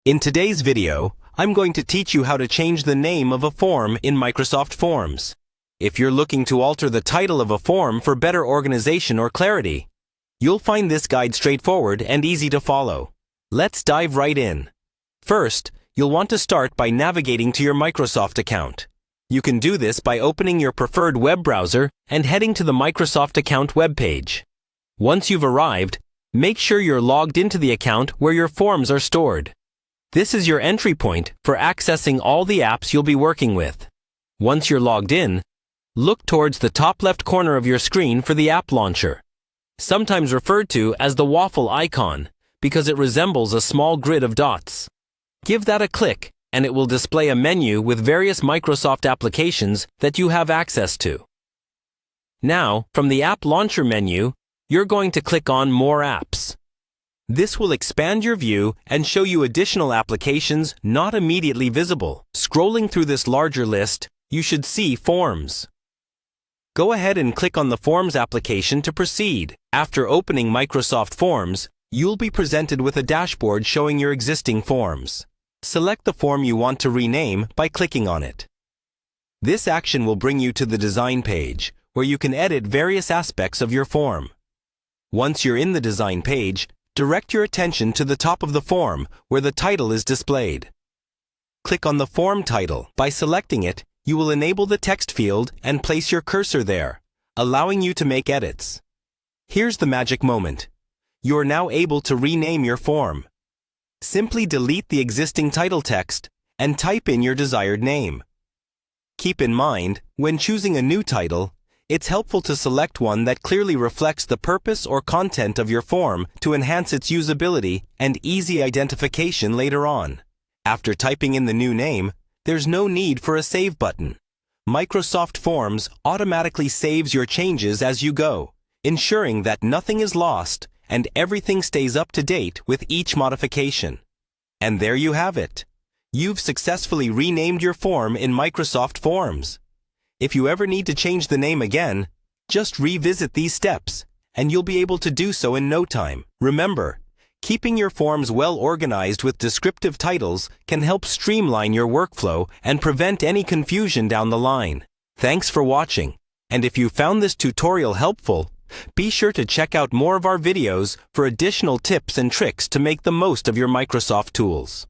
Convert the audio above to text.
In today's video, I'm going to teach you how to change the name of a form in Microsoft Forms. If you're looking to alter the title of a form for better organization or clarity, you'll find this guide straightforward and easy to follow. Let's dive right in. First, you'll want to start by navigating to your Microsoft account. You can do this by opening your preferred web browser and heading to the Microsoft account webpage. Once you've arrived, make sure you're logged into the account where your forms are stored. This is your entry point for accessing all the apps you'll be working with. Once you're logged in, look towards the top left corner of your screen for the app launcher, sometimes referred to as the waffle icon because it resembles a small grid of dots. Give that a click and it will display a menu with various Microsoft applications that you have access to. Now, from the App Launcher menu, you're going to click on More Apps. This will expand your view and show you additional applications not immediately visible. Scrolling through this larger list, you should see Forms. Go ahead and click on the Forms application to proceed. After opening Microsoft Forms, you'll be presented with a dashboard showing your existing forms. Select the form you want to rename by clicking on it. This action will bring you to the Design page, where you can edit various aspects of your form. Once you're in the Design page, direct your attention to the top of the form where the title is displayed. Click on the form title. By selecting it, you will enable the text field and place your cursor there, allowing you to make edits. Here's the magic moment. You are now able to rename your form. Simply delete the existing title text and type in your desired name. Keep in mind, when choosing a new title, it's helpful to select one that clearly reflects the purpose or content of your form to enhance its usability and easy identification later on. After typing in the new name, there's no need for a save button. Microsoft Forms automatically saves your changes as you go, ensuring that nothing is lost and everything stays up to date with each modification. And there you have it. You've successfully renamed your form in Microsoft Forms. If you ever need to change the name again, just revisit these steps, and you'll be able to do so in no time. Remember, keeping your forms well organized with descriptive titles can help streamline your workflow and prevent any confusion down the line. Thanks for watching, and if you found this tutorial helpful, be sure to check out more of our videos for additional tips and tricks to make the most of your Microsoft tools.